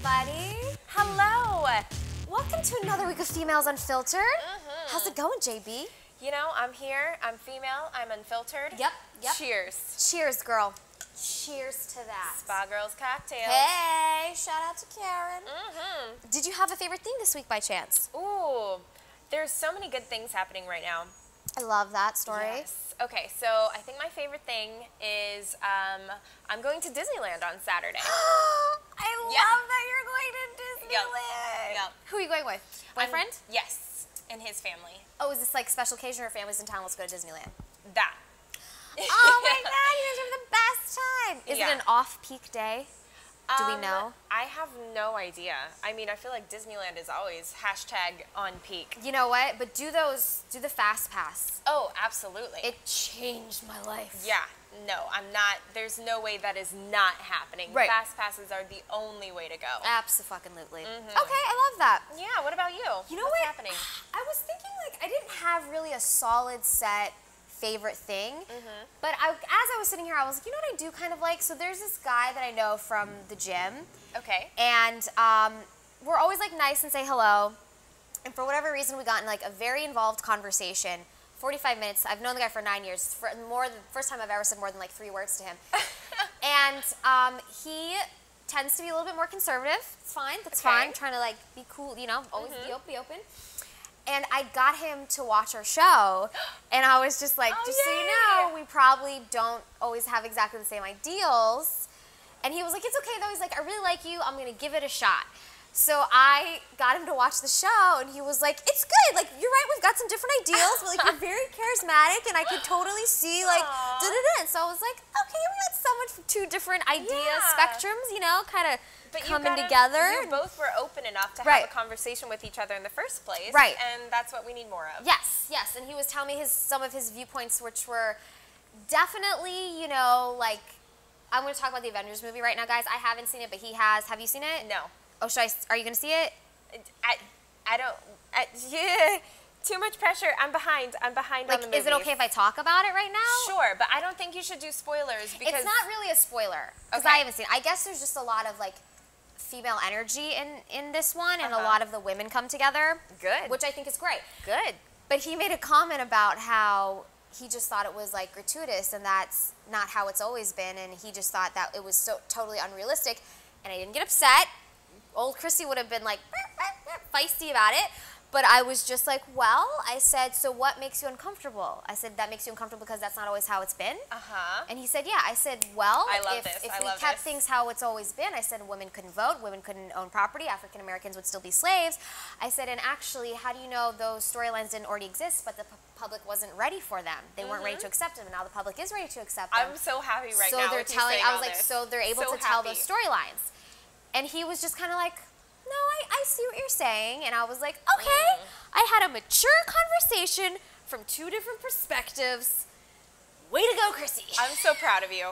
everybody. Hello. Welcome to another week of Females Unfiltered. How's it going, JB? You know, I'm here, I'm female, I'm unfiltered. Yep. Cheers. Cheers, girl. Cheers to that. Spa Girls Cocktails. Hey, shout out to Karen. Did you have a favorite thing this week by chance? Ooh, there's so many good things happening right now. I love that story. Yes. Okay, so I think my favorite thing is I'm going to Disneyland on Saturday. I love that you're going to Disneyland. Yep. Who are you going with? Boyfriend? Yes, and his family. Oh, is this like special occasion or family's in town? Let's go to Disneyland. That. Oh my God, you guys have the best time. Is it an off-peak day? Do we know? I have no idea. I mean, I feel like Disneyland is always #on peak. You know what? But do the fast pass. Oh, absolutely. It changed my life. Yeah. No, I'm not. There's no way that is not happening. Right. Fast passes are the only way to go. Absolutely. Okay, I love that. Yeah. What about you? You know What's what? happening? I was thinking like I didn't have really a solid set favorite thing, but as I was sitting here, I was like, you know what I do kind of like? So there's this guy that I know from the gym. Okay. And we're always like nice and say hello. And for whatever reason, we got in like a very involved conversation. 45 minutes. I've known the guy for 9 years. First time I've ever said more than like 3 words to him. And he tends to be a little bit more conservative. It's fine. That's fine. Trying to like be cool, you know, always be open. And I got him to watch our show, and I was just like, just so you know, we probably don't always have exactly the same ideals. And he was like, it's okay though. He's like, I really like you. I'm gonna give it a shot. So I got him to watch the show, and he was like, it's good. Like, you're right, we've got some different ideals, but like, you're very charismatic, and I could totally see like, da-da-da. And so I was like, okay, we got so much from 2 different idea spectrums, you know, kind of coming together. You both were open enough to have a conversation with each other in the first place. Right. And that's what we need more of. Yes. And he was telling me some of his viewpoints, which were definitely, you know, like, I'm going to talk about the Avengers movie right now, guys. I haven't seen it, but he has. Have you seen it? No. Oh, are you going to see it? I don't, yeah, too much pressure. I'm behind on the movie. Is it okay if I talk about it right now? Sure, but I don't think you should do spoilers because... It's not really a spoiler, because I haven't seen it. I guess there's just a lot of, like, female energy in this one, and a lot of the women come together. Good. Which I think is great. Good. But he made a comment about how he just thought it was, like, gratuitous, and that's not how it's always been, and he just thought that it was so totally unrealistic, and I didn't get upset. Old Chrissy would have been, like, feisty about it. But I was just like, well, I said, so what makes you uncomfortable? I said, that makes you uncomfortable because that's not always how it's been. And he said, yeah. I said, well, if we kept things how it's always been, I said, women couldn't vote, women couldn't own property, African Americans would still be slaves. I said, and actually, how do you know those storylines didn't already exist, but the public wasn't ready for them? They weren't ready to accept them, and now the public is ready to accept them. I'm so happy now. So they're telling, I was like, so they're able to tell those storylines. And he was just kind of like, no, I see what you're saying. And I was like, okay. I had a mature conversation from 2 different perspectives. Way to go, Chrissy. I'm so proud of you.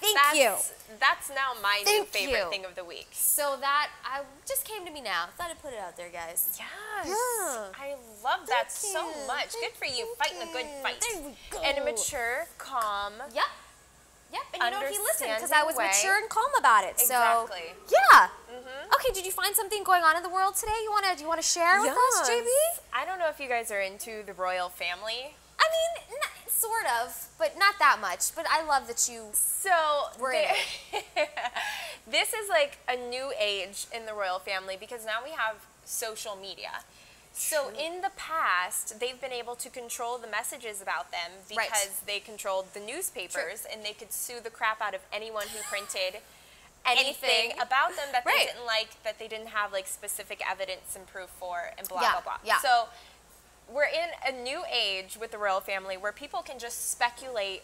Thank you. That's now my new favorite thing of the week. So that just came to me now. Thought I'd put it out there, guys. Yes. Yeah. I love that so much. Good for you. Fighting a good fight. There we go. And a mature, calm. Yep. And you know, he listened because I was mature and calm about it. Exactly. So, yeah. Okay, did you find something going on in the world today do you want to share with us, JB? I don't know if you guys are into the royal family. I mean, sort of, but not that much. But I love that you were in it. This is like a new age in the royal family because now we have social media. So in the past, they've been able to control the messages about them because they controlled the newspapers and they could sue the crap out of anyone who printed anything about them that they didn't like, that they didn't have like specific evidence and proof for, and blah, blah, blah. So we're in a new age with the royal family where people can just speculate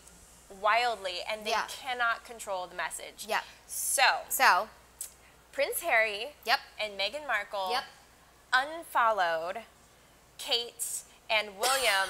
wildly and they cannot control the message. So Prince Harry and Meghan Markle unfollowed Kate and William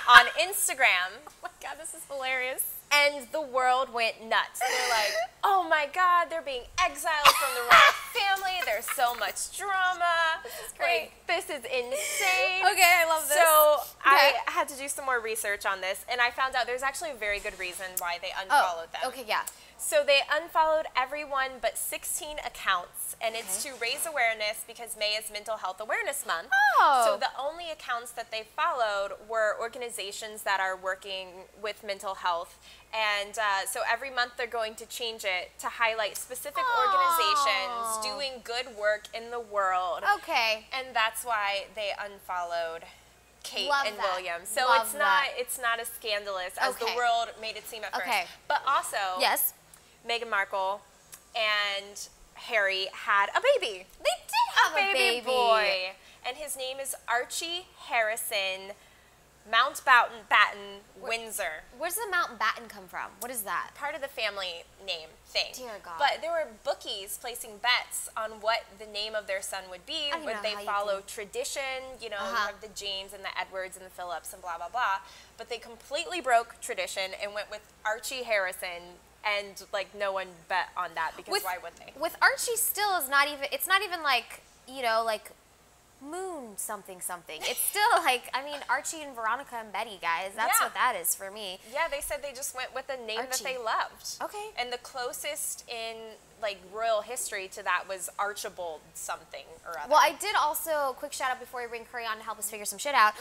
on Instagram. Oh my God, this is hilarious. And the world went nuts. They're like, oh my God, they're being exiled from the royal family. There's so much drama. This is great. Like, this is insane. Okay, I love this. So I had to do some more research on this, and I found out there's actually a very good reason why they unfollowed them. Okay, yeah. So they unfollowed everyone but 16 accounts, and it's to raise awareness because May is Mental Health Awareness Month. Oh. So the only accounts that they followed were organizations that are working with mental health. And so every month they're going to change it to highlight specific organizations doing good work in the world. Okay. And that's why they unfollowed Kate and William. So it's not as scandalous as the world made it seem at first. But also, Meghan Markle and Harry had a baby. They did have a baby boy. And his name is Archie Harrison Mountbatten Windsor. Where does the Mountbatten come from? What is that? Part of the family name thing. Dear God. But there were bookies placing bets on what the name of their son would be. Would they follow tradition? You know, you have the James and the Edwards and the Phillips and blah, blah, blah. But they completely broke tradition and went with Archie Harrison. And, like, no one bet on that because why would they? With Archie still is not even, it's not even like, you know, like Moon something something. It's still like, I mean, Archie and Veronica and Betty, guys. That's what that is for me. Yeah, they said they just went with a name that they loved. Okay. And the closest in, like, royal history to that was Archibald something or other. Well, I did also, quick shout out before we bring Currie on to help us figure some shit out,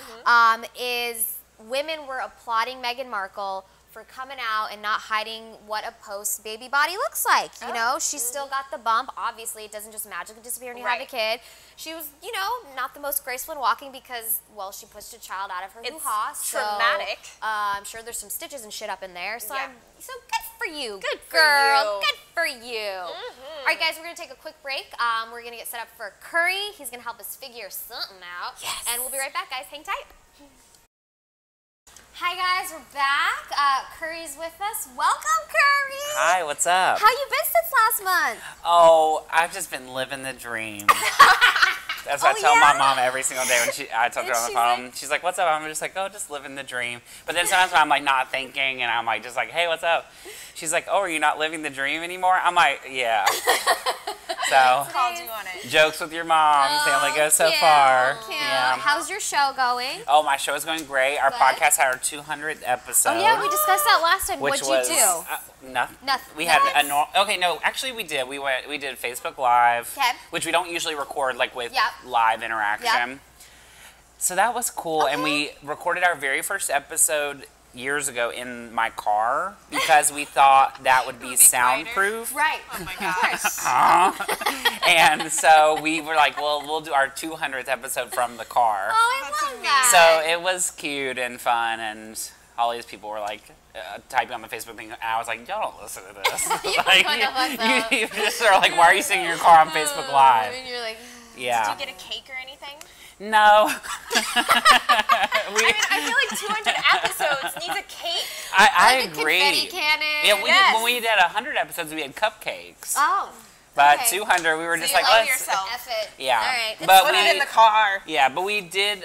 is women were applauding Meghan Markle for coming out and not hiding what a post-baby body looks like. You know, she's still got the bump. Obviously, it doesn't just magically disappear when you have a kid. She was, you know, not the most graceful in walking because, well, she pushed a child out of her hoo-ha. It's traumatic. So, I'm sure there's some stitches and shit up in there. So, so good for you. Good girl. Good for you. All right, guys, we're going to take a quick break. We're going to get set up for Currie. He's going to help us figure something out. Yes. And we'll be right back, guys. Hang tight. Hi guys, we're back. Currie's with us. Welcome, Currie. Hi, what's up? How you been since last month? Oh, I've just been living the dream. That's what I tell my mom every single day when I talk to her on the phone. Like, she's like, "What's up?" I'm just like, "Oh, just living the dream." But then sometimes when I'm like not thinking and I'm like just like, "Hey, what's up?" She's like, "Oh, are you not living the dream anymore?" I'm like, "Yeah." So called you on it. Jokes with your mom. They only go so far. Yeah. How's your show going? Oh, my show is going great. Our podcast had our 200th episode. Oh yeah, we discussed that last time. What'd you do? Nothing. Nothing. We had a okay. No, actually, we did. We did Facebook Live, which we don't usually record like with live interaction. So that was cool, and we recorded our very first episode years ago in my car because we thought that would be soundproof. Right. Oh my gosh. And so we were like, well, we'll do our 200th episode from the car. Oh, I love that. So it was cute and fun, and all these people were like typing on the Facebook thing, and I was like, y'all don't listen to this. You just are like, why are you sitting in your car on Facebook Live? And you're like, yeah. Did you get a cake or anything? No. I mean, I feel like 200 episodes needs a cake. I like agree. Confetti cannon. Yeah, we did, when we did 100 episodes, we had cupcakes. Oh. But 200, we were just like, let's. Yourself. Yeah. All right. But put it in the car. Yeah, but we did.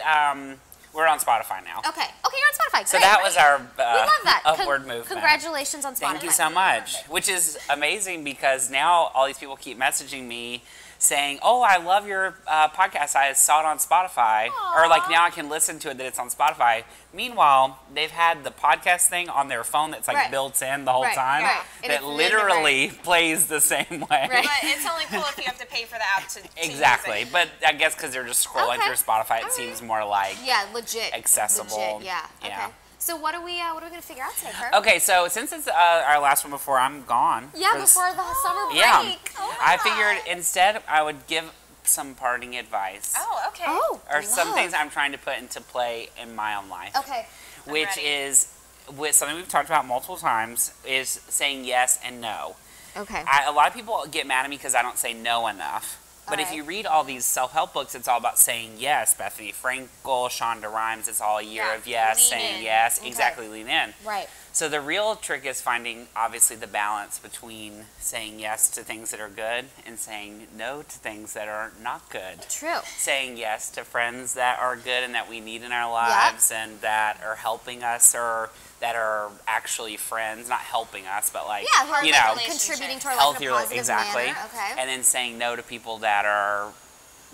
We're on Spotify now. Okay. Okay, you're on Spotify. So that was our we love that. upward movement. Congratulations on Spotify. Thank you so much. Which is amazing because now all these people keep messaging me saying, "Oh, I love your podcast. I saw it on Spotify." Aww. Or like now I can listen to it that it's on Spotify. Meanwhile, they've had the podcast thing on their phone that's like built in the whole time that literally plays the same way. Right. But it's only cool if you have to pay for the app to exactly. use it. But I guess because they're just scrolling through Spotify, it seems more like legit accessible. Legit. Yeah. Okay. So what are we going to figure out today, Kurt? Okay, so since it's our last one before I'm gone. Yeah, before the summer break. Yeah. Oh I figured instead I would give some parting advice. Oh, okay. Oh, or some things I'm trying to put into play in my own life. Okay. Which is with something we've talked about multiple times is saying yes and no. Okay. A lot of people get mad at me because I don't say no enough. But if you read all these self-help books, it's all about saying yes. Bethany Frankel, Shonda Rhimes, it's all a year of yes, saying yes. Okay. Exactly, lean in. Right. So the real trick is finding, obviously, the balance between saying yes to things that are good and saying no to things that are not good. True. Saying yes to friends that are good and that we need in our lives and that are helping us or that are actually friends, not helping us, but like, you know, contributing to our life in a positive manner. Okay. And then saying no to people that are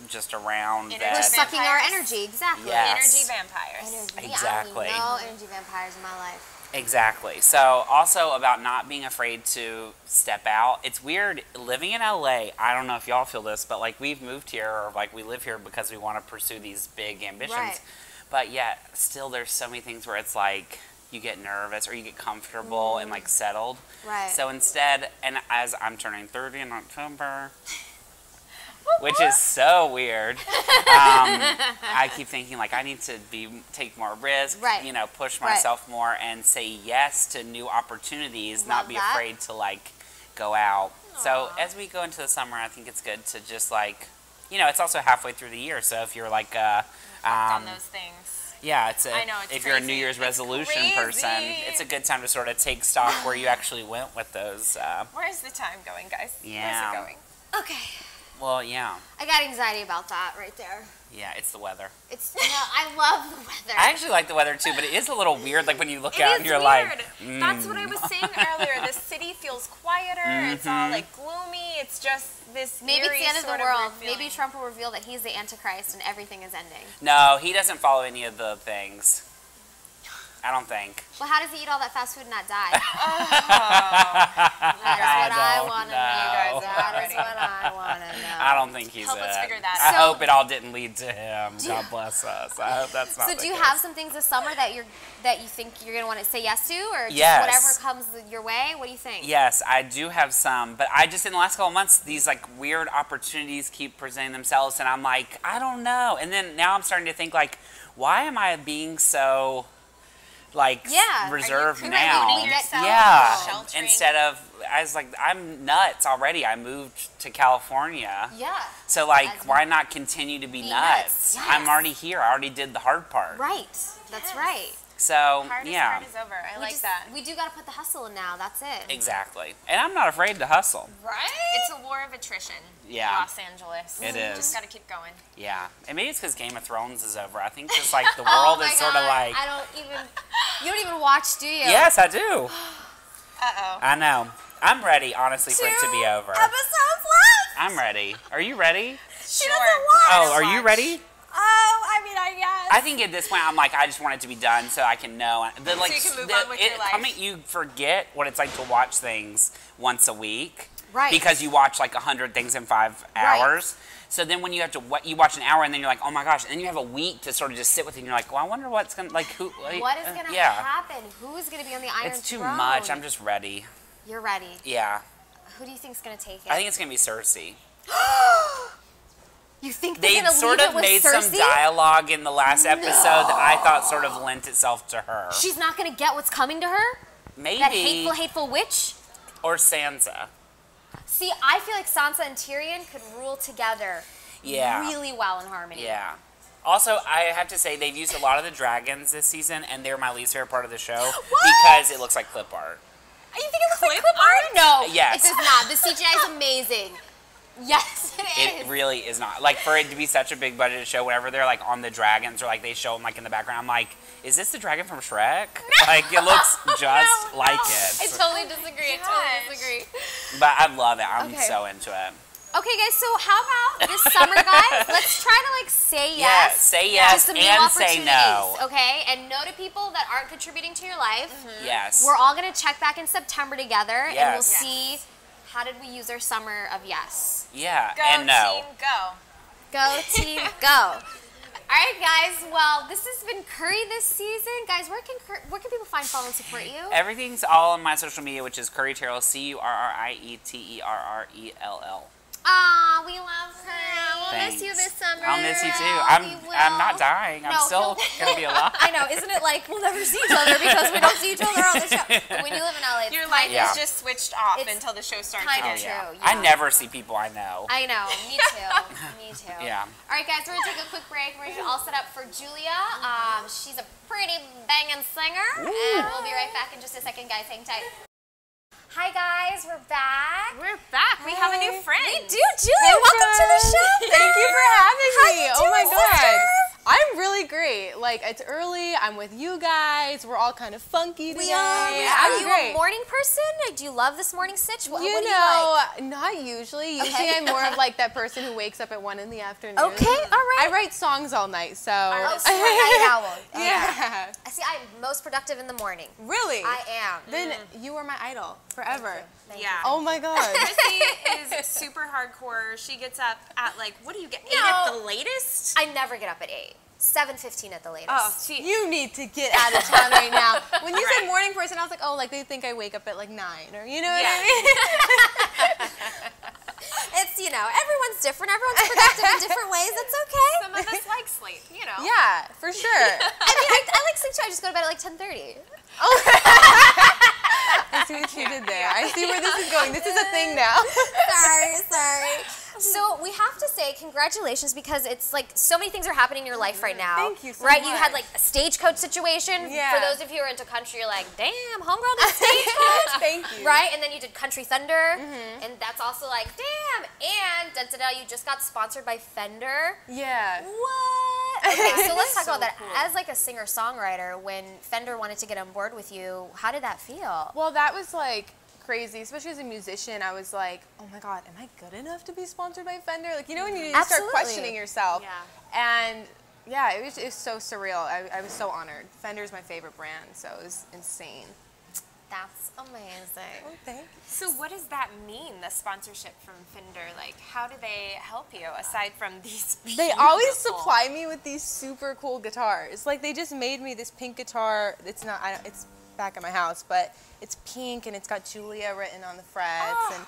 just around that. We're sucking our energy, exactly. Yes. Energy vampires. Energy. Exactly. No energy vampires in my life. Exactly. So also about not being afraid to step out. It's weird living in LA. I don't know if y'all feel this, but like we've moved here or like we live here because we want to pursue these big ambitions. Right. But yet still there's so many things where it's like you get nervous or you get comfortable and like settled. Right. So instead, and as I'm turning 30 in October, which is so weird. I keep thinking like I need to take more risks, right. you know, push myself more and say yes to new opportunities, not be afraid to like go out. Aww. So as we go into the summer, I think it's good to just like, you know, it's also halfway through the year. So if you're like on those things. Yeah, I know, it's if crazy. you're a New Year's resolution person, it's a good time to sort of take stock where you actually went with those. Where's the time going, guys? Yeah. Where's it going? Okay. Well, yeah. I got anxiety about that right there. Yeah, it's the weather. I love the weather. I actually like the weather too, but it is a little weird. Like when you look out and you're like, That's what I was saying earlier. The city feels quieter. It's all like gloomy. It's just this. Maybe it's the end of the world. Maybe Trump will reveal that he's the Antichrist and everything is ending. No, he doesn't follow any of the things. I don't think. Well, how does he eat all that fast food and not die? That's what I want to know. That is what I want to know. I don't think he's Help us figure that I out. hope it all didn't lead to him. God bless us. I hope that's not So do you have some things this summer that you think you're going to want to say yes to, or just whatever comes your way? What do you think? Yes, I do have some, but I just in the last couple of months these like weird opportunities keep presenting themselves, and I'm like, I don't know. And then now I'm starting to think like, why am I being so like reserved now? Instead of I'm nuts already. I moved to California. Yeah. So like, why not continue to be nuts? Yes. I'm already here. I already did the hard part. Right. That's right. So hardest part is over. I like that. We do got to put the hustle in now. That's it. Exactly. And I'm not afraid to hustle. Right? It's a war of attrition. Yeah. Los Angeles. It is. Just got to keep going. Yeah. And maybe it's because Game of Thrones is over. I think just like the world is sort of like. You don't even watch, do you? Yes, I do. Uh-oh. I know. I'm ready, honestly, for it to be over. Episodes left. I'm ready. Are you ready? She doesn't watch. Oh, are you ready? I guess. I think at this point, I'm like, I just want it to be done so I can know. So you can move on with your life. You forget what it's like to watch things once a week. Right. Because you watch like 100 things in 5 hours. So then when you have to, you watch an hour and then you're like, oh my gosh. And then you have a week to sort of just sit with it and you're like, well, I wonder what's going to, like, who. What is going to happen? Who's going to be on the Iron Throne? It's too much. I'm just ready. You're ready. Yeah. Who do you think's going to take it? I think it's going to be Cersei. You think they sort of made some dialogue in the last episode that I thought sort of lent itself to her. She's not going to get what's coming to her? Maybe. That hateful witch? Or Sansa. See, I feel like Sansa and Tyrion could rule together really well in harmony. Yeah. Also, I have to say, they've used a lot of the dragons this season, and they're my least favorite part of the show because it looks like clip art. You think it looks like clip art? No. Yes. It does not. The CGI is amazing. Yes, it is. It really is not. Like, for it to be such a big budgeted show, whenever they're, like, on the dragons or, like, they show them, like, in the background, I'm like, is this the dragon from Shrek? No, like, it looks just like it. I totally disagree. But I love it. I'm so into it. Okay, guys, so how about this summer, guys? Let's try to, like, say yes. Yeah, say yes to some and new say no. Okay, and no to people that aren't contributing to your life. Mm-hmm. Yes. We're all going to check back in September together, and we'll Yes. see how did we use our summer of yes. Yeah, Go and no. Team, go. Go, team, go. All right, guys. Well, this has been Currie this season. Guys, where can people find, follow, and support you? Everything's all on my social media, which is Currie Terrell, CurrieTerrell. Aw, we love her. We'll miss you this summer. I'll miss you too. I'm not dying. I'm still gonna be alive. I know. Isn't it like we'll never see each other because we don't see each other on the show? But when you live in LA, your life is just switched off until the show starts. Kind of again. true. Yeah. I never see people I know. I know. Me too. Me too. Yeah. All right, guys. We're gonna take a quick break. We're gonna all set up for Julia. She's a pretty banging singer, and we'll be right back in just a second, guys. Hang tight. Hi guys, we're back. We have a new friend. We do, Julia. Welcome to the show. Thank you for having me. Oh my God. I'm really great. Like, it's early. I'm with you guys. We're all kind of funky today. We are. Are you a morning person? Do you love this morning sitch? What do you like? Not usually. Usually I'm more of like that person who wakes up at 1 in the afternoon. Okay, all right. I write songs all night, so. Oh, so you're a night owl. Yeah. I see. I'm most productive in the morning. Really? I am. Then you are my idol forever. Thank Yeah. you. Oh my God. Chrissy is super hardcore. She gets up at like, what do you get, 8 at the latest? I never get up at 8. 7:15 at the latest. Oh, see. You need to get out of town right now. When you said morning person, I was like, oh, like they think I wake up at like 9 or you know what I mean? It's, everyone's different. Everyone's productive in different ways. That's okay. Some of us like sleep, Yeah, for sure. I like sleep too. I just go to bed at like 10:30. I see what you did there. I see where this is going. This is a thing now. Sorry. So we have to say congratulations because it's like so many things are happening in your life right now. Thank you so right? much. You had like a stagecoach situation. Yeah. For those of you who are into country, you're like, damn, homegirl did stagecoach. Thank you. Right? And then you did Country Thunder. And that's also like, damn. And da-da-da, you just got sponsored by Fender. Yeah. What? Okay, so let's talk So about that. cool. As like a singer-songwriter, when Fender wanted to get on board with you, how did that feel? Well, that was like crazy, especially as a musician. I was like, oh my God, am I good enough to be sponsored by Fender? Like, when you start Absolutely. questioning yourself. Yeah. And yeah, it was so surreal. I was so honored. Fender's my favorite brand, so it was insane. That's amazing. Oh, thank you. So what does that mean, the sponsorship from Fender? Like, how do they help you, aside from these They always beautiful- supply me with these super cool guitars. Like, they just made me this pink guitar. It's not, it's back at my house, but it's pink and it's got Julia written on the frets. And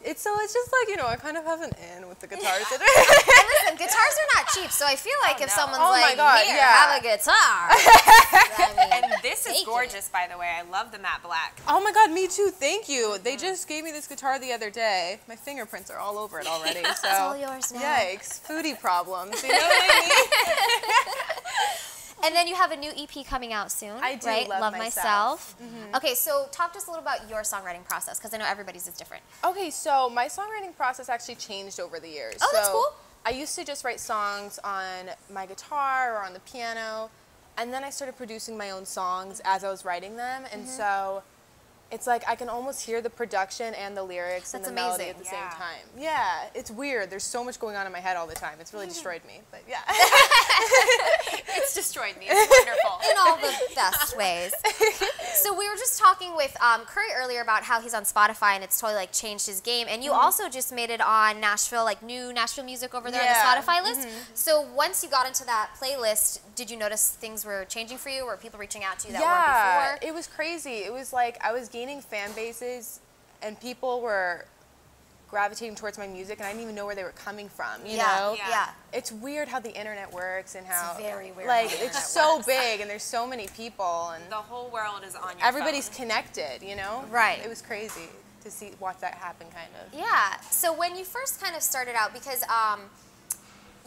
it's just like, I kind of have an in with the guitars. And listen, guitars are not cheap, so I feel like if someone's Oh my like, God, here, yeah. have a guitar. I mean, And this is take gorgeous, by the way. I love the matte black. Oh my God, me too. Thank you. They just gave me this guitar the other day. My fingerprints are all over it already. So It's all yours now. Yikes, foodie problems. You know what I mean? And then you have a new EP coming out soon, I do, right? Love Myself. Mm-hmm. Okay, so talk to us a little about your songwriting process, because I know everybody's is different. Okay, so my songwriting process actually changed over the years. Oh, that's cool. I used to just write songs on my guitar or on the piano, and then I started producing my own songs as I was writing them, and so it's like I can almost hear the production and the lyrics and That's the melody amazing. at the same time. Yeah, it's weird. There's so much going on in my head all the time. It's really destroyed me, but yeah. It's destroyed me. It's wonderful. In all the best ways. So we were just talking with Currie earlier about how he's on Spotify and it's totally like changed his game. And you also just made it on Nashville, like new Nashville music over there on the Spotify list. So once you got into that playlist, did you notice things were changing for you? Were people reaching out to you that weren't before? It was crazy. It was like I was gaining fan bases and people were gravitating towards my music and I didn't even know where they were coming from, you know? Yeah. It's weird how the internet works and how very weird like how the it's internet so works. big and there's so many people and The whole world is on your everybody's phone. connected, you know? Right. It was crazy to watch that happen kind of. Yeah. So when you first kind of started out, because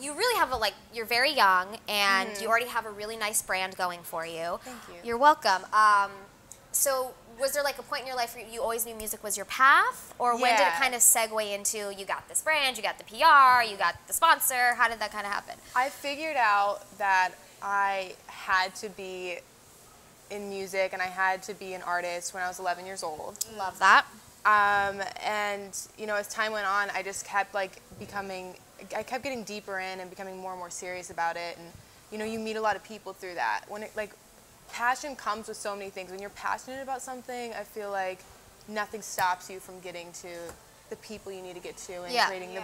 you really have you're very young and you already have a really nice brand going for you. Thank you. You're welcome. So was there like a point in your life where you always knew music was your path? Or when did it Yeah. kind of segue into you got this brand, you got the PR, you got the sponsor? How did that kind of happen? I figured out that I had to be in music and I had to be an artist when I was 11 years old. Love that. And as time went on, I just kept I kept getting deeper in and becoming more and more serious about it. And you meet a lot of people through that. When passion comes with so many things. When you're passionate about something, I feel like nothing stops you from getting to the people you need to get to and creating the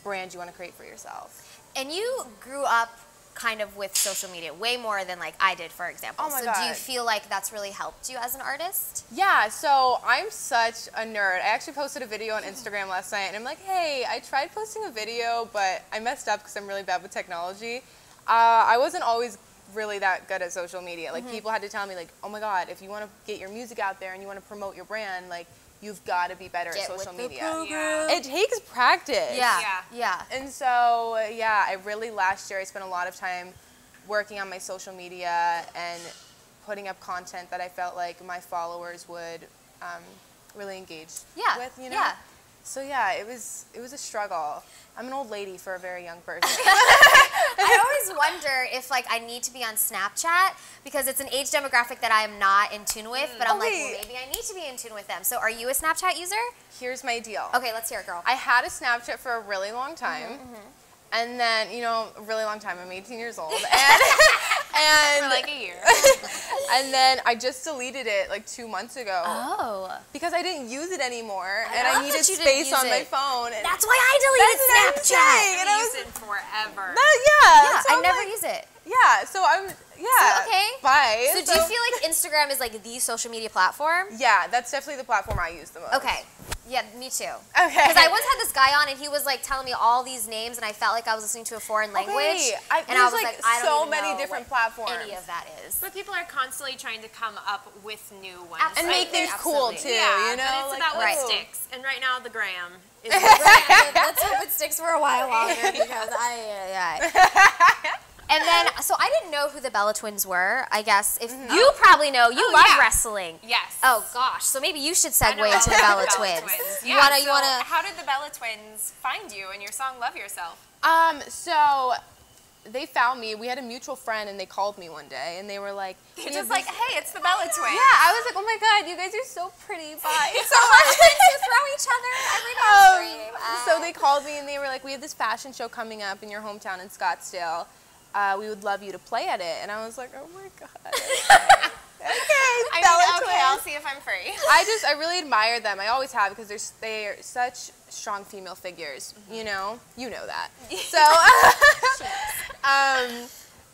brand you want to create for yourself. And you grew up kind of with social media way more than I did, for example. Oh my so do you God. feel like that's really helped you as an artist? Yeah, so I'm such a nerd. I actually posted a video on Instagram last night, and I'm like, hey, I tried posting a video, but I messed up because I'm really bad with technology. I wasn't always really that good at social media. People had to tell me, oh my God, if you want to get your music out there and you want to promote your brand, you've got to be better at social media. It takes practice. Yeah. And so, I really, last year, I spent a lot of time working on my social media and putting up content that I felt like my followers would really engage with, Yeah. So yeah, it was a struggle. I'm an old lady for a very young person. I always wonder if like I need to be on Snapchat because it's an age demographic that I am not in tune with, but I'm like, well, maybe I need to be in tune with them. So are you a Snapchat user? Here's my deal. Okay, let's hear it, girl. I had a Snapchat for a really long time. And then, you know, a really long time, I'm 18 years old. And For like a year. And then I just deleted it like 2 months ago. Oh. Because I didn't use it anymore. I And love I needed that you didn't space use on my it. phone. And That's why I deleted Snapchat. And I use it forever. Yeah, so I I'm never like, use it. Yeah, so I'm, So, okay. Bye. So do you feel like Instagram is like the social media platform? Yeah, that's definitely the platform I use the most. Okay. Yeah, me too. Okay. Because I once had this guy on and he was like telling me all these names and I felt like I was listening to a foreign language. And I was like I don't so even many know different what platforms. any of that is. But people are constantly trying to come up with new ones. And make things cool too, Yeah, you know? but it's like, about what Right. sticks. And right now, the gram is Let's hope it sticks for a while longer because And then, so I didn't know who the Bella Twins were. I guess if you probably know, you love wrestling. Yes. Oh gosh, so maybe you should I know segue into the all Bella about Twins. Yeah, You wanna? How did the Bella Twins find you and your song "Love Yourself"? So they found me. We had a mutual friend, and they called me one day, and they were like, They're just like, hey, it's the Bella Twins. yeah. I was like, oh my god, you guys are so pretty. Bye. So to throw each other every day. So they called me, and they were like, we have this fashion show coming up in your hometown in Scottsdale. We would love you to play at it. And I was like, oh my god. Okay, Bella Twins. I'll see if I'm free. I really admire them. I always have because they're such strong female figures. You know that. So,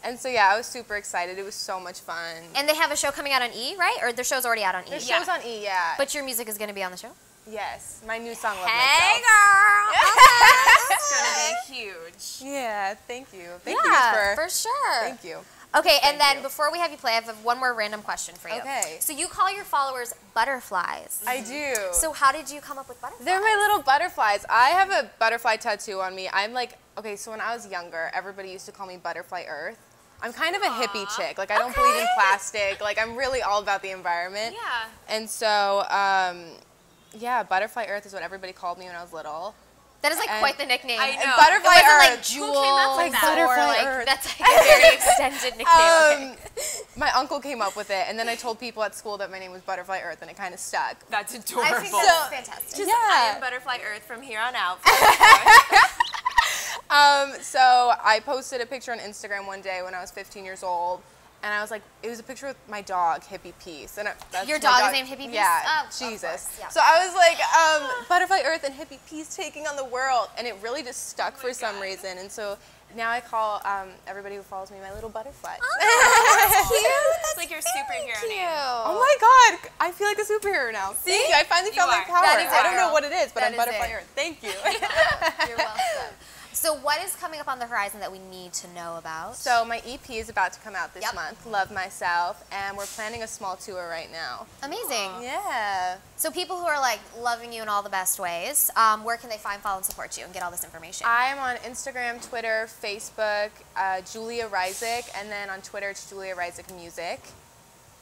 and so yeah, I was super excited. It was so much fun. And they have a show coming out on E, right? Or their show's already out on E? Their show's on E, yeah. But your music is going to be on the show? Yes, my new song, Love Hey, Myself. girl. It's gonna be huge. Yeah, thank you. Thank you Yeah, guys for sure. Thank you. Okay, and Thank then you. before we have you play, I have one more random question for you. Okay. So you call your followers butterflies. I do. So how did you come up with butterflies? They're my little butterflies. I have a butterfly tattoo on me. I'm like, okay, so when I was younger, everybody used to call me Butterfly Earth. I'm kind of a hippie chick. Like, I don't believe in plastic. Like, I'm really all about the environment. Yeah. And so, yeah, Butterfly Earth is what everybody called me when I was little. That is like And- quite the nickname. I know. It Butterfly wasn't Earth. like Jewel. Who came up with or, that? Butterfly like, Earth. That's like a very extended nickname. My uncle came up with it, and then I told people at school that my name was Butterfly Earth, and it kind of stuck. That's adorable. I think that's fantastic. I am Butterfly Earth from here on out. So I posted a picture on Instagram one day when I was 15 years old, and I was like, it was a picture with my dog, Hippie Peace. And that's Your my dog is named Hippie Peace? Yeah, Oh, of Jesus. course, yeah. So I was like, Butterfly Earth and Hippie Peace taking on the world, and it really just stuck for some reason. And so now I call everybody who follows me my little butterfly. That's cute. It's like your superhero name. Oh my God, I feel like a superhero now. Thank you. I finally found my are. power. That is it, I don't know girl. what it is, but That I'm is Butterfly it. Earth. Thank you. You're welcome. So what is coming up on the horizon that we need to know about? So my EP is about to come out this Yep. month, Love Myself, and we're planning a small tour right now. Amazing. Yeah. So people who are like loving you in all the best ways, where can they find, follow, and support you and get all this information? I am on Instagram, Twitter, Facebook, Julia Rizik, and then on Twitter it's Julia Rizik Music.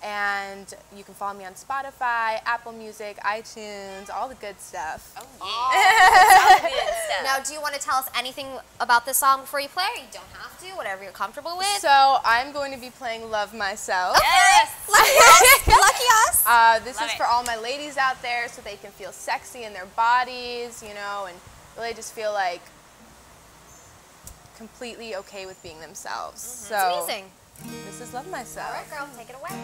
And you can follow me on Spotify, Apple Music, iTunes, all the good stuff. Now, do you want to tell us anything about this song before you play? Or you don't have to, whatever you're comfortable with. So I'm going to be playing Love Myself. Yes! Lucky us! Lucky us! This Love is it. for all my ladies out there so they can feel sexy in their bodies, you know, and really just feel like completely okay with being themselves. So It's amazing. this is Love Myself. All right, girl, take it away.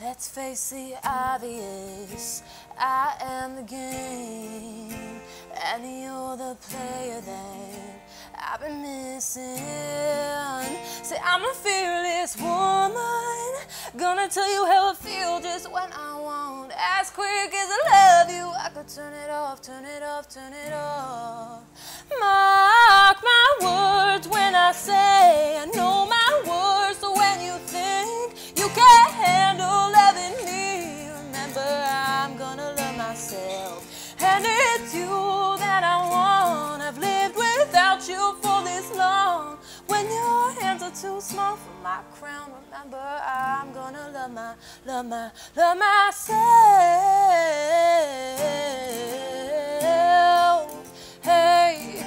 Let's face the obvious, I am the game, and you're the player that I've been missing. Say I'm a fearless woman, gonna tell you how I feel just when I want. As quick as I love you, I could turn it off, turn it off, turn it off. Mark my words when I say I know my words, so when you think you can't handle loving me, remember I'm gonna love myself. And it's you that I want. I've lived without you for this long. When your hands are too small my crown. Remember, I'm gonna love myself. Hey.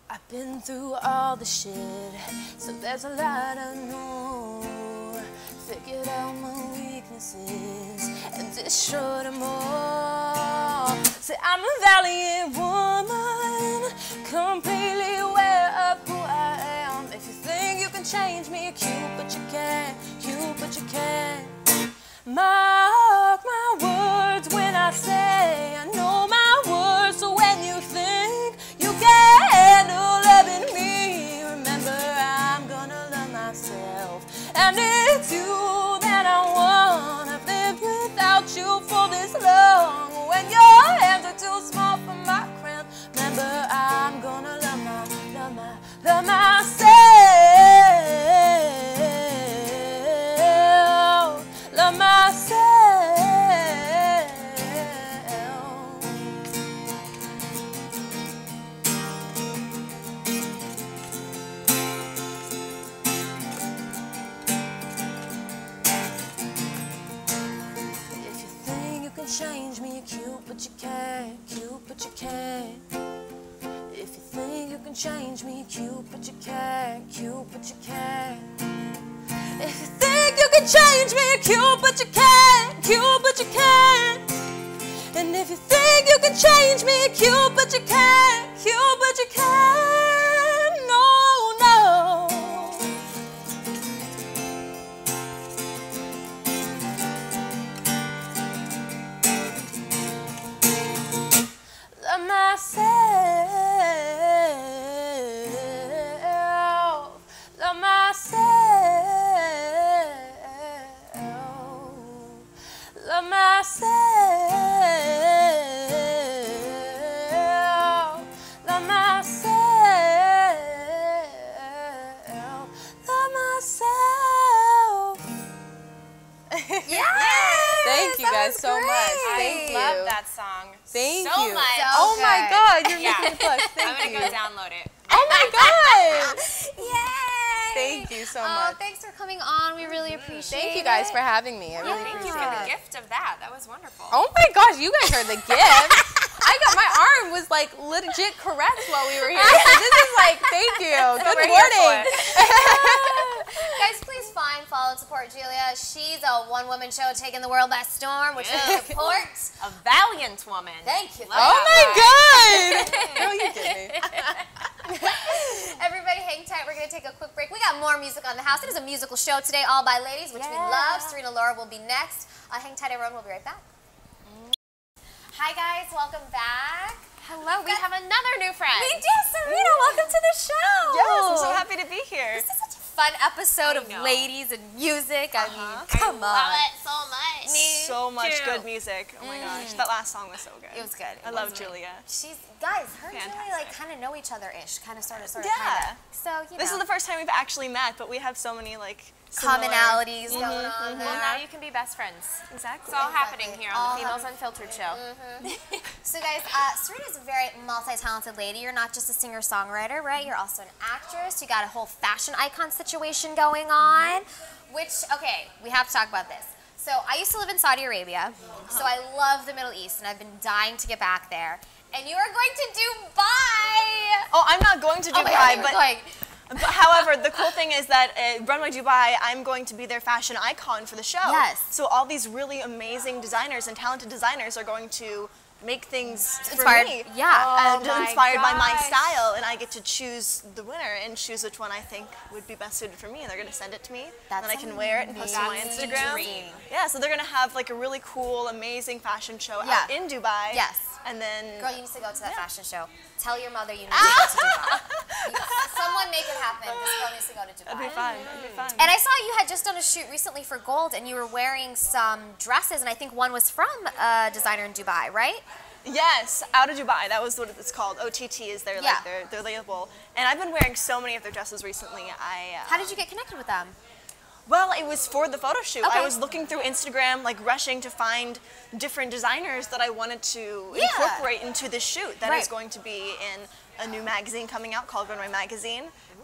I've been through all the shit, so there's a lot I know. Figured out my weaknesses and destroyed them all. Say I'm a valiant woman, completely aware of who I am. If you think you can change me, you're cute, but you can't. Cute, but you can't. Mark my words when I say I know my words. So when you think you can handle loving me, remember I'm gonna love myself. And it's you that I want. I've lived without you for this long. When your hands are too small for my crown, remember I'm gonna love myself. Love myself. Change me, you're cute, but you can't. Cute, but you can't. If you think you can change me, you're cute, but you can't. Cute, but you can't. If you think you can change me, you're cute, but you can't. Cute, but you can't. And if you think you can change me, you're cute, but you can't. Cute, but you can't. No, no. Love myself, love myself, love myself, love myself, love myself. Yeah. Thank you guys so much. Thank you. I love that song. Thank so you. much. Oh my God, you're Yeah. making a push. Thank I'm gonna you. go download it. Oh my God. Yay! Thank you so Oh, much. thanks for coming on. We really appreciate it. Thank you guys for having me. I really Thank you appreciate for the it. gift of that. That was wonderful. Oh my gosh, you guys are the gift. I got my arm was like legit caressed while we were here. So this is like, thank you. Good we're here morning. Guys, please find, follow, and support Julia. She's a one-woman show taking the world by storm, which we support. A valiant woman. Thank you. Oh my God. No, you did me. Everybody hang tight. We're going to take a quick break. We got more music on the house. It is a musical show today, all by ladies, which we love. Serena Laurel will be next. Hang tight, everyone. We'll be right back. Hi, guys. Welcome back. Hello, we have another new friend. We do. Serena, welcome to the show. Yes, I'm so happy to be here. This is such a fun episode of ladies and music. I mean, come on. Love it so much. So much good music. Oh my gosh, that last song was so good. It was good. I love Julia. She's, guys, her and Julia like Fantastic. kind of know each other-ish, kind of, sort of, Yeah. kind of. So, you This know, is the first time we've actually met, but we have so many like similar- commonalities going on there. Well, now you can be best friends. Exactly. It's all happening here on All the Females Unfiltered show. So, guys, Serena's a very multi-talented lady. You're not just a singer-songwriter, right? You're also an actress. You got a whole fashion icon situation going on, which, okay, we have to talk about this. So, I used to live in Saudi Arabia, so I love the Middle East, and I've been dying to get back there. And you are going to Dubai! Oh, I'm not going to Oh my Dubai, God, but going. however, the cool thing is that Runway Dubai, I'm going to be their fashion icon for the show. Yes. So all these really amazing designers and talented designers are going to make things Inspired- for me. yeah. And my inspired by my gosh. style, and I get to choose the winner and choose which one I think would be best suited for me. And they're going to send it to me, That's and I can wear it and post it on my amazing. Instagram. Dream. Yeah, so they're going to have like a really cool, amazing fashion show Yeah. out in Dubai. Yes. And then Girl, you need to go to that fashion show. Tell your mother you need to go to Dubai. Someone make it happen. This girl needs to go to Dubai. that'd be fun. That'd be fun. And I saw you had just done a shoot recently for Gold, and you were wearing some dresses, and I think one was from a designer in Dubai, right? Yes, Out of Dubai. That was what it's called. OTT is their Yeah. like their label. And I've been wearing so many of their dresses recently. How did you get connected with them? Well, it was for the photo shoot. Okay. I was looking through Instagram, like rushing to find different designers that I wanted to incorporate into this shoot that is Right. going to be in a new magazine coming out called Runway Magazine.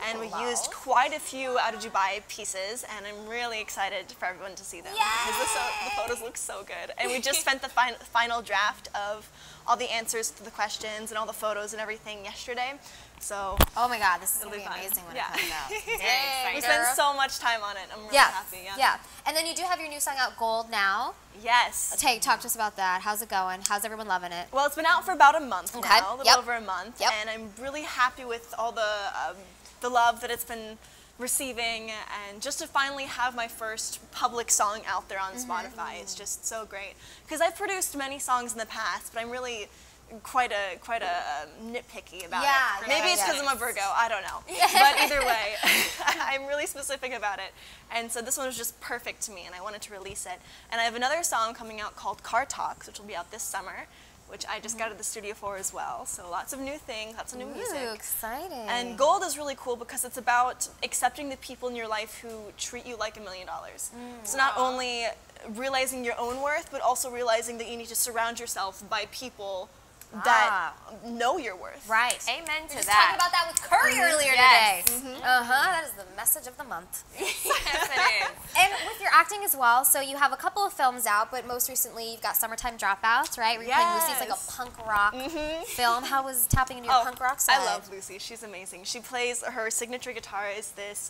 And we wow. used quite a few out of Dubai pieces, and I'm really excited for everyone to see them. Because the photos look so good. And we just spent the final draft of all the answers to the questions and all the photos and everything yesterday. So oh my God, this is going to be fun. amazing when it comes out. We spent so much time on it. I'm really happy. Yeah. And then you do have your new song out, Gold, now. Yes. Talk to us about that. How's it going? How's everyone loving it? Well, it's been out for about a month now, a little over a month. Yep. And I'm really happy with all the love that it's been receiving, and just to finally have my first public song out there on Spotify is just so great. Because I've produced many songs in the past, but I'm really quite a nitpicky about it. Maybe it's because I'm a Virgo, I don't know. But either way, I'm really specific about it. And so this one was just perfect to me, and I wanted to release it. And I have another song coming out called Car Talks, which will be out this summer, which I just got to the studio for as well. So lots of new things, lots of new music. Ooh, exciting. And Gold is really cool because it's about accepting the people in your life who treat you like $1 million. So not only realizing your own worth, but also realizing that you need to surround yourself by people that know your worth. Right. Amen to Just that. talking about that with Currie earlier today. That is the message of the month. Yes, it is. And with your acting as well, so you have a couple of films out, but most recently you've got Summertime Dropouts, right? Where you're playing Lucy. It's like a punk rock film. How was tapping into your punk rock side? I love Lucy. She's amazing. She plays, her signature guitar is this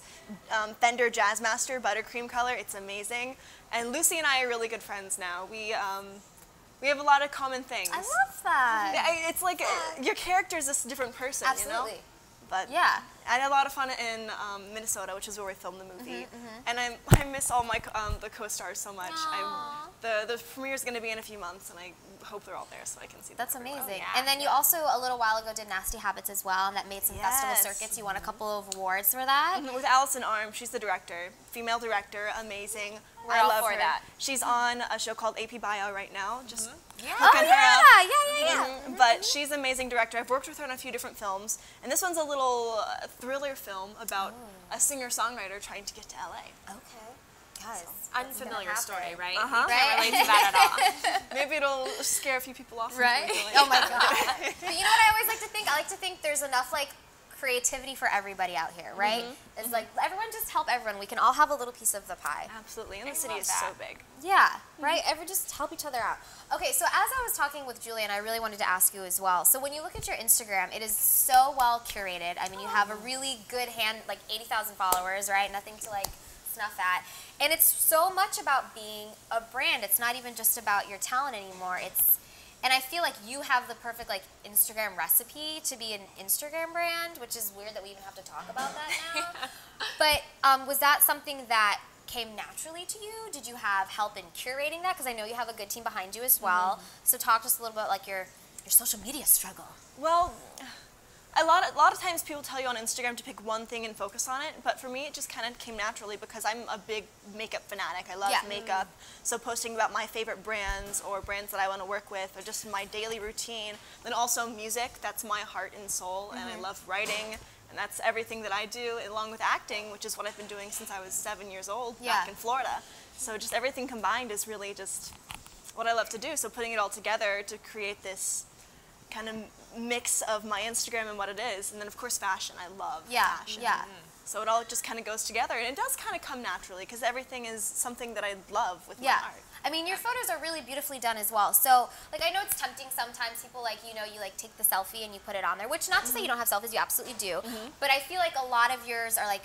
Fender Jazzmaster Buttercream color. It's amazing. And Lucy and I are really good friends now. We have a lot of common things. I love that. It's like your character is this different person, Absolutely. you know? But yeah. I had a lot of fun in Minnesota, which is where we filmed the movie. And I miss all my the co-stars so much. The premiere is going to be in a few months, and I hope they're all there so I can see them. That's amazing. Well. Yeah. And then you also, a little while ago, did Nasty Habits as well, and that made some festival circuits. You won a couple of awards for that. With Allison Arm, she's the director, female director, amazing. We're I all love for her. that. She's on a show called AP Bio right now. Just Yeah. hooking her up. Yeah. But she's an amazing director. I've worked with her on a few different films, and this one's a little thriller film about a singer-songwriter trying to get to LA. Okay. Guys. Unfamiliar story, right? Uh-huh. You can't relate to that at all. Maybe it'll scare a few people off. Right? unfortunately. Oh my God. But you know what I always like to think? I like to think there's enough like creativity for everybody out here, right? It's like everyone just help everyone. We can all have a little piece of the pie. Absolutely, and the I city love is that. so big. Yeah, right? Everyone just help each other out. Okay, so as I was talking with Julia, and I really wanted to ask you as well, so when you look at your Instagram, it is so well curated. I mean, you have a really good like 80,000 followers, right? Nothing to like snuff at. And it's so much about being a brand. It's not even just about your talent anymore. And I feel like you have the perfect like Instagram recipe to be an Instagram brand, which is weird that we even have to talk about that now. But was that something that came naturally to you? Did you have help in curating that? Because I know you have a good team behind you as well. So talk to us a little bit like your social media struggle. Well, a lot of times people tell you on Instagram to pick one thing and focus on it, but for me it just kind of came naturally because I'm a big makeup fanatic. I love makeup, so posting about my favorite brands or brands that I want to work with or just my daily routine. Then also music, that's my heart and soul, and I love writing, and that's everything that I do, along with acting, which is what I've been doing since I was 7 years old back in Florida. So just everything combined is really just what I love to do, so putting it all together to create this kind of mix of my Instagram and what it is, and then of course fashion. I love fashion. So it all just kind of goes together, and it does kind of come naturally because everything is something that I love with my art. I mean, your photos are really beautifully done as well. So, like, I know it's tempting sometimes. People, like, you know, you, like, take the selfie and you put it on there, which not to say you don't have selfies. You absolutely do. But I feel like a lot of yours are, like,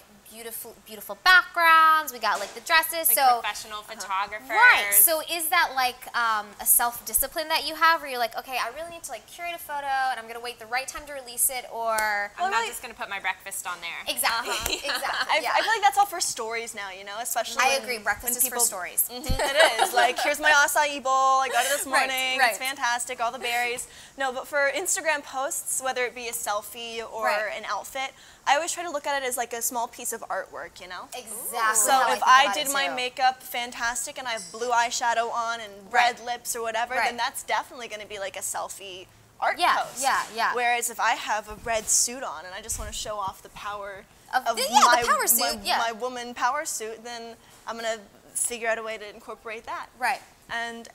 beautiful backgrounds. We got, like, the dresses. Like so professional photographers. Right. So is that, like, a self-discipline that you have where you're like, okay, I really need to, like, curate a photo and I'm going to wait the right time to release it, or... I'm not just going to put my breakfast on there. Exactly. Exactly. I feel like that's all for stories now, you know, especially I agree. Breakfast is people, for stories. It is. Like, here's my acai bowl. I got it this morning. Right. It's fantastic. All the berries. No, but for Instagram posts, whether it be a selfie or an outfit, I always try to look at it as like a small piece of artwork, you know? Exactly. So if I did my makeup fantastic and I have blue eyeshadow on and red lips or whatever, then that's definitely going to be like a selfie art post. Yeah. Whereas if I have a red suit on and I just want to show off the power of the power suit, my woman power suit, then I'm going to figure out a way to incorporate that. Right. And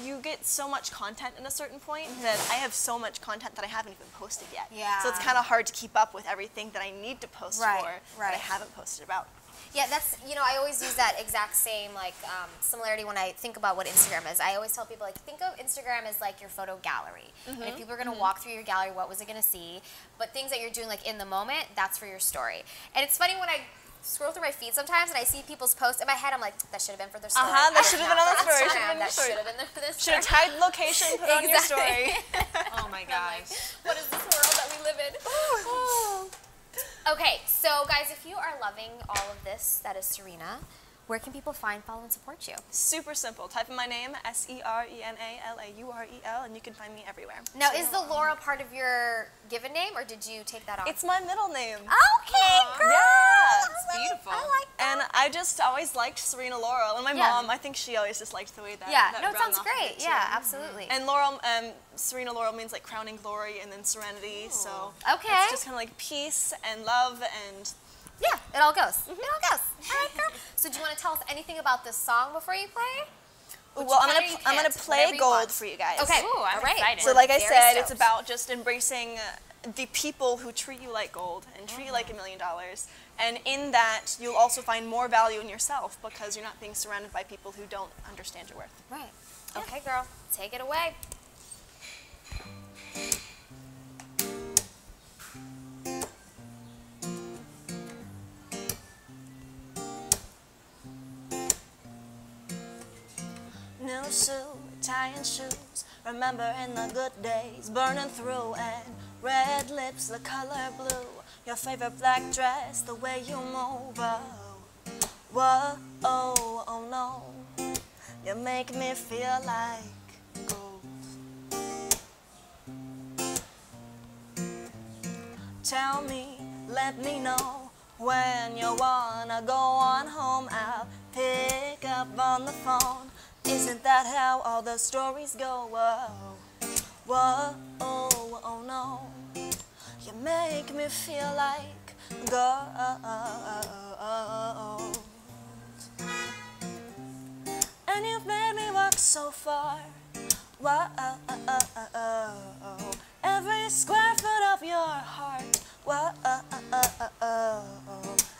you get so much content at a certain point that I have so much content that I haven't even posted yet. Yeah. So it's kind of hard to keep up with everything that I need to post Right, for that I haven't posted about. Yeah, that's, you know, I always use that exact same, like, similarity when I think about what Instagram is. I always tell people, like, think of Instagram as, like, your photo gallery. And if people are going to walk through your gallery, what was it going to see? But things that you're doing, like, in the moment, that's for your story. And it's funny when I scroll through my feed sometimes and I see people's posts, in my head I'm like, that should have been for their story. That should have been on the story. That should have been for their story. Should have tagged the location, put it on your story. Oh my gosh. What is this world that we live in? Okay, so guys, if you are loving all of this, that is Serena, where can people find, follow, and support you? Super simple. Type in my name, SerenaLaurel, and you can find me everywhere. Now, is the Laurel part of your given name, or did you take that off? It's my middle name. Okay, girl. Yeah. It's beautiful. I like that. And I just always liked Serena Laurel. And my mom, I think she always just liked the way that Yeah, that no, it ran sounds off of great. it, too. Yeah, absolutely. And Laurel, Serena Laurel means like crowning glory and then serenity. So Okay. it's just kind of like peace and love and Yeah, it all goes. It all goes. All right, girl. So do you want to tell us anything about this song before you play? well, I'm you gonna can't, play whatever you gold want. for you guys. Okay. Ooh, I'm all right. excited. So like I Very said, stoked. it's about just embracing the people who treat you like gold and treat you like $1 million. And in that, you'll also find more value in yourself because you're not being surrounded by people who don't understand your worth. Right. Okay, girl. Take it away. New suit, tie and shoes, remembering the good days, burning through, and red lips, the color blue, your favorite black dress, the way you move, oh, whoa, oh no, you make me feel like gold. Tell me, let me know, when you wanna go on home, I'll pick up on the phone. Isn't that how all the stories go? Whoa, whoa, oh no. You make me feel like gold. And you've made me walk so far. Whoa, every square foot of your heart. Whoa,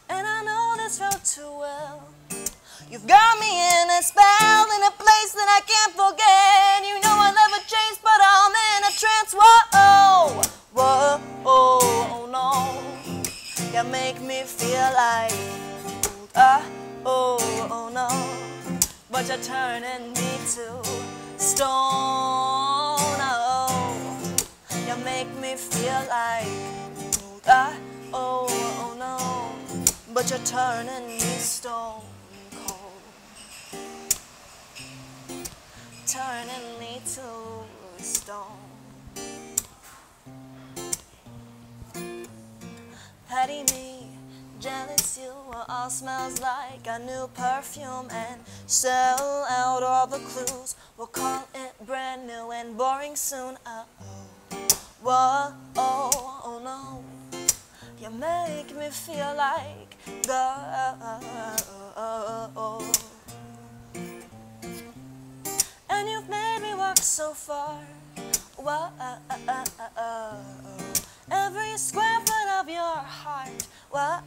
and I know this road too well. You've got me in a spell, in a place that I can't forget. You know I'll never change, but I'm in a trance. Whoa, whoa, oh no. You make me feel like oh no. But you're turning me to stone. Oh, you make me feel like oh no. But you're turning me stone. Turning me to stone. Petty me, jealous you, all smells like a new perfume. And sell out all the clues, we'll call it brand new and boring soon. Whoa, oh no. You make me feel like gold. And you've made me walk so far. Whoa, every square foot of your heart. Whoa,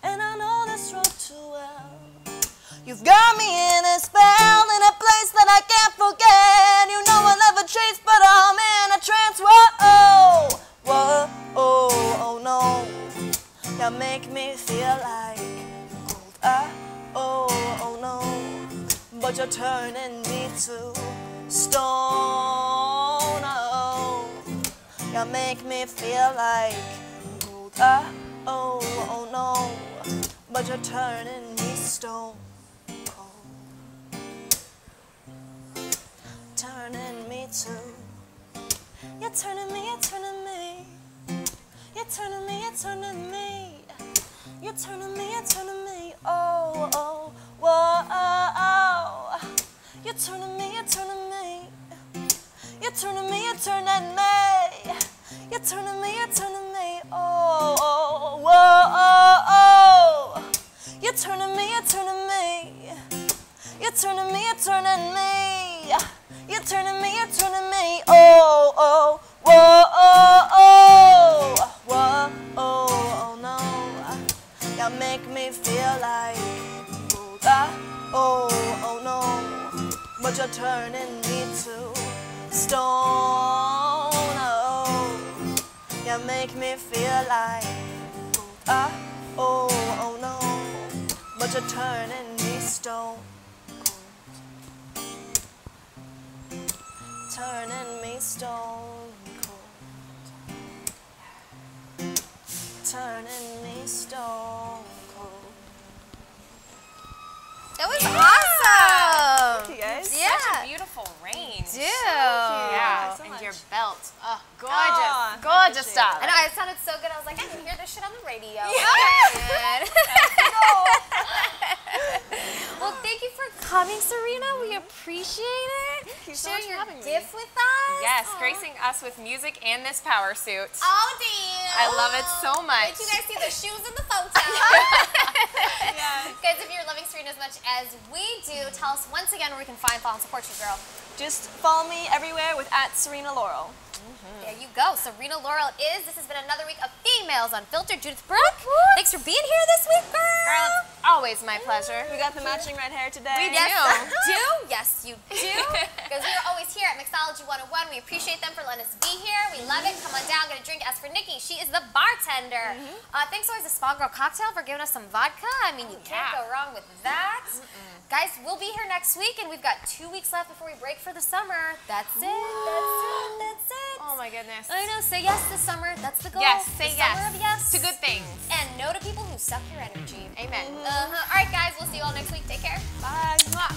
and I know this road too well. You've got me in a spell, in a place that I can't forget. You know I'll never change, but I'm in a trance. Whoa, whoa, oh no. You make me feel like gold. Oh no. But you're turning me to stone. Oh, you make me feel like gold. Oh no. But you're turning me stone cold. Turning me to. You're turning me, you're turning me. You're turning me, you're turning me. You're turning me, you're turning me. Oh, oh, whoa, oh. You're turning me, you're turning me. You're turning me, you're turning me. You're turning me, you're turning me. Oh, oh, whoa, oh, oh. You're turning me, you're turning me. You're You're turning me, you're turning me. You're turning me, you're turning me. Oh, oh, whoa, oh, oh, whoa, oh, oh, no. You make me feel like, oh, oh, no. But you're turning me to stone. Oh, you make me feel like, oh, oh, no. But you're turning me stone. Turning me stone cold. Turning me stone cold. That was awesome. Thank you guys. Yeah. Such a beautiful range. Dude. Yeah, so and much. your belt. Oh, gorgeous. Aw, I gorgeous appreciate stuff. I know, it sounded so good. I was like, I can hear this shit on the radio. Well, thank you for coming, Serena. We appreciate it. Thank you so Sharing much for your having me. gift with us. Yes, Aw. gracing us with music and this power suit. Oh, damn. I love it so much. Did you guys see the shoes in the photo? Yeah. Guys, if you're loving Serena as much as we do, tell us once again where we can find, follow, and support you, girl. Just follow me everywhere with @Serena Laurel. There you go. Serena Laurel is. This has been another week of Females Unfiltered. Judyth Brooke, thanks for being here this week, girl. Girl, it's always my pleasure. We got the matching red hair today. We Yes, do. you do. Yes, you do. Because we are always here at Mixology 101. We appreciate them for letting us be here. We love it. Come on down, get a drink. As for Nikki, she is the bartender. Thanks always to Small Girl Cocktail for giving us some vodka. I mean, you can't go wrong with that. Guys, we'll be here next week, and we've got 2 weeks left before we break for the summer. That's it. That's it. That's it. Oh my goodness. I know. Say yes this summer. That's the goal. Yes, say the yes. Summer of yes. To good things. And no to people who suck your energy. Amen. All right, guys. We'll see you all next week. Take care. Bye. Mwah.